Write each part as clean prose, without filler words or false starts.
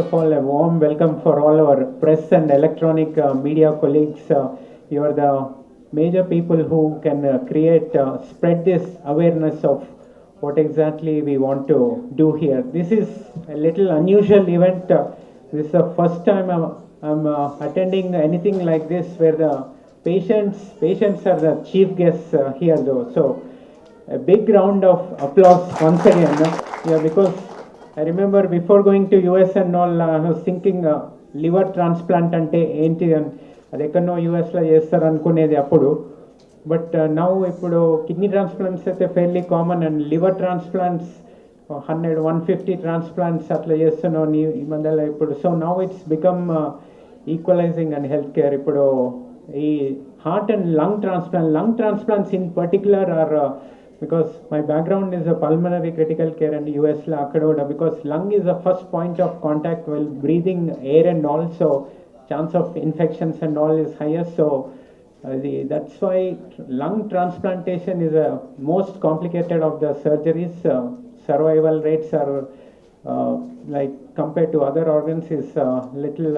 of all, a warm welcome for all our press and electronic media colleagues. You are the major people who can spread this awareness of what exactly we want to do here. This is a little unusual event. This is the first time I'm attending anything like this where the patients are the chief guests here though. So a big round of applause once again. Yeah, because I remember before going to US and all, I was thinking liver transplant ante enti and అది ఎక్కడో యూఎస్లో చేస్తారు అనుకునేది అప్పుడు. But now ఇప్పుడు kidney transplants అయితే fairly common and liver transplants 150 transplants అట్లా చేస్తున్నాం ఈ మధ్యలో ఇప్పుడు. So now it's become equalising and health care. ఇప్పుడు ఈ heart and lung transplants in particular are because my background is a pulmonary critical care and US la akkada, because lung is the first point of contact while breathing air and also chance of infections and all is highest. So that's why lung transplantation is a most complicated of the surgeries. Survival rates are like compared to other organs is little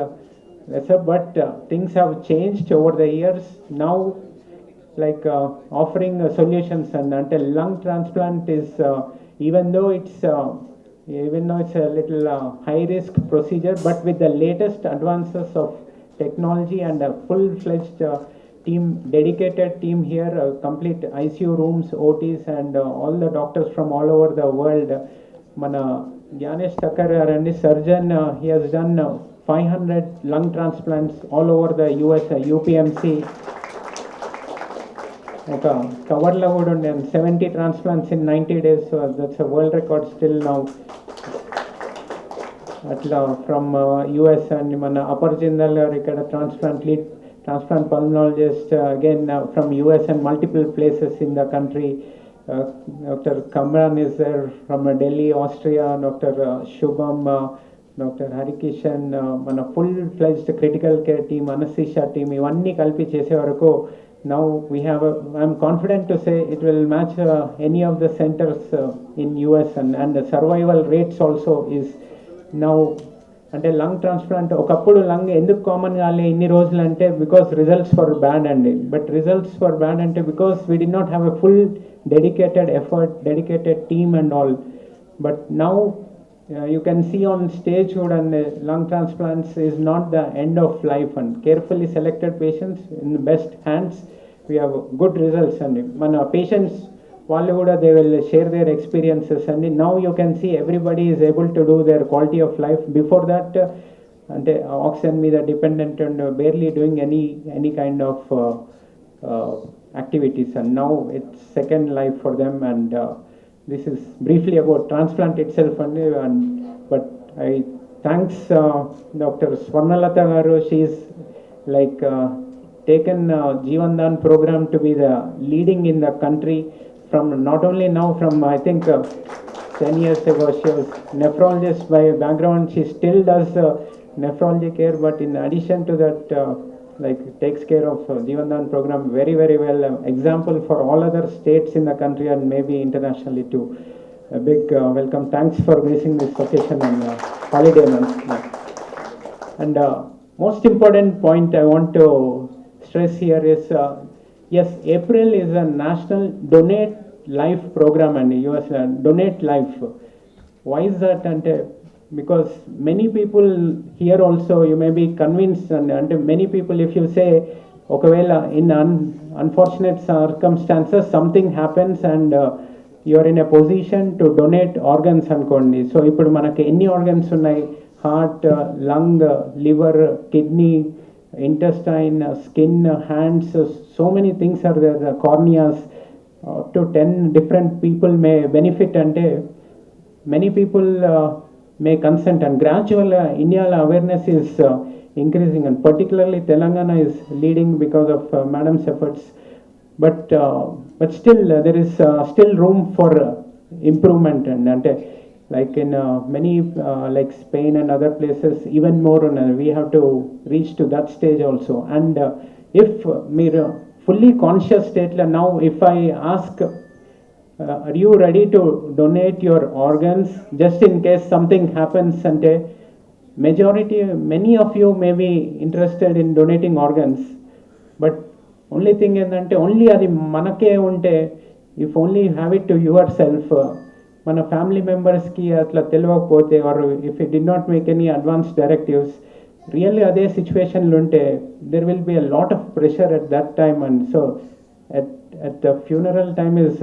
lesser, but things have changed over the years. Now like offering solutions, and until lung transplant is even though it's a little high risk procedure, but with the latest advances of technology and a full-fledged dedicated team here, complete ICU rooms, OTs and all the doctors from all over the world. Mana Gyanesh Thakkar and surgeon, he has done 500 lung transplants all over the US UPMC. ఒక కవర్లో కూడా ఉండే 70 transplants in 90 days. So that's a world record still now. అట్లా from US and మన అపర్ జిందల్ గారు ఇక్కడ transplant pulmonologist again from US and multiple places in the country. Doctor Kamran is there from Delhi Austria. Doctor Shubham, doctor Harikishan, మన full fledged critical care team, anaesthesia team ఇవన్నీ కలిపి చేసే వరకు now we have I'm confident to say it will match any of the centers in US, and the survival rates also is now. అంటే lung transplant ఒకప్పుడు lung ఎందుకు common కాలే ఇన్ని రోజులు అంటే బికాస్ రిజల్ట్స్ ఫర్ బ్యాడ్ అండి. But results for bad అంటే because we did not have a full dedicated effort, dedicated team and all. But now you can see on stage and lung transplants is not the end of life, and carefully selected patients in the best hands we have good results. And mana patients వాళ్ళు కూడా they will share their experiences, and now you can see everybody is able to do their quality of life. Before that అంటే oxygen మీద dependent and barely doing any kind of activities, and now it's second life for them. And this is briefly about transplant itself, but I thanks Dr. Swarnalatha garu. She is like taken Jeevandan program to be the leading in the country from not only now, from I think 10 years ago. She was nephrologist by background. She still does nephrology care, but in addition to that like takes care of Jeevandan program very very well. Example for all other states in the country and maybe internationally too. A big welcome. Thanks for gracing this occasion on holiday month. And most important point I want to stress here is yes, April is a national donate life program and US donate life. Why is that? And because many people here also you may be convinced, and many people if you say okavela in unfortunate circumstances something happens and you are in a position to donate organs అనుకోండి. So ఇప్పుడు మనకి ఎన్ని organs ఉన్నాయి? Heart, lung, liver, kidney, intestine, skin, hands, so many things are there, corneas, up to 10 different people may benefit, and many people may consent, and gradual India awareness is increasing, and particularly Telangana is leading because of madam's efforts. But still there is still room for improvement, and like in many like Spain and other places even more, we have to reach to that stage also. And if మీరు fully conscious state now, if I ask are you ready to donate your organs just in case something happens, అంటే many of you may be interested in donating organs, but only thing ఏంటంటే only అది మనకే ఉంటే, if only have it to yourself, మన family మెంబర్స్కి అట్లా తెలియకపోతే, or if it do not make any advance directives, really అదే సిచ్యువేషన్లు ఉంటే there will be a lot of pressure at that time. And so at the funeral time is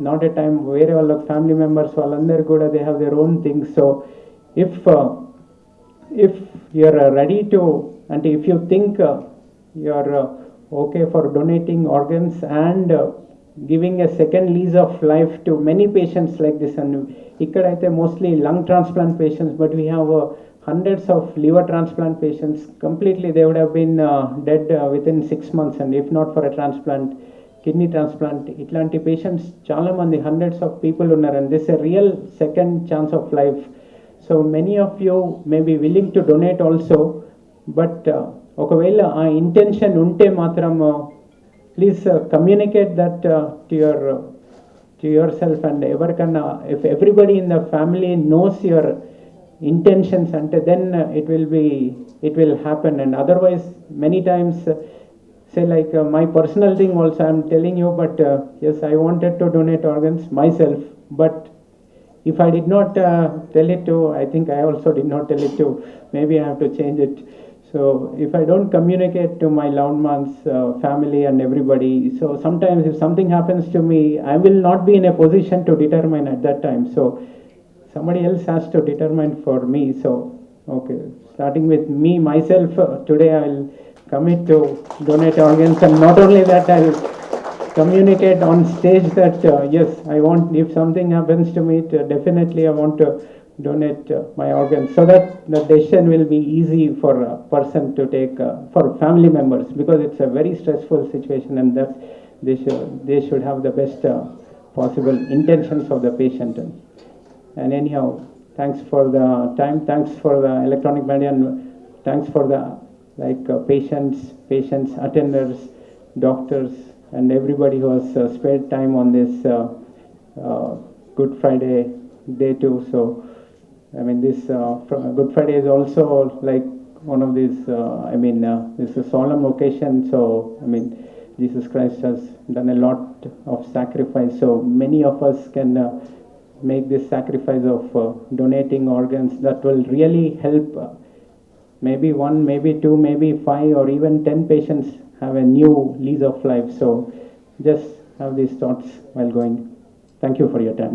not a time where all the family members వాళ్ళందరూ కూడా they have their own things. So if you're ready to, and if you think you're okay for donating organs and giving a second lease of life to many patients like this, and ikkadaithe mostly lung transplant patients, but we have hundreds of liver transplant patients. Completely they would have been dead within 6 months, and if not for a transplant, kidney transplant, itlanti patients chaala mandi, hundreds of people unnaru, and this is a real second chance of life. So many of you may be willing to donate also, but okavela aa intention unte matram please communicate that to yourself, and everkanna, if everybody in the family knows your intentions, and then it will happen. And otherwise many times say like my personal thing also I'm telling you, but yes, I wanted to donate organs myself, but if I did not tell it to, I think I also did not tell it to, maybe I have to change it. So if I don't communicate to my loved ones, family and everybody, so sometimes if something happens to me, I will not be in a position to determine at that time. So somebody else has to determine for me. So okay, starting with me myself, today I will commit to donate organs, and not only that, I'll communicate on stage that yes, I want, if something happens to me, definitely I want to donate my organs, so that the decision will be easy for a person to take, for family members, because it's a very stressful situation, and that they should have the best possible intentions of the patient. And anyhow, thanks for the time, thanks for the electronic media, and thanks for the patients, attenders, doctors, and everybody who has spared time on this Good Friday day too. So I mean, this Good Friday is also like one of these, this is a solemn occasion. So I mean, Jesus Christ has done a lot of sacrifice, so many of us can make this sacrifice of donating organs. That will really help maybe 1, maybe 2, maybe 5, or even 10 patients have a new lease of life. So just have these thoughts while going. Thank you for your time.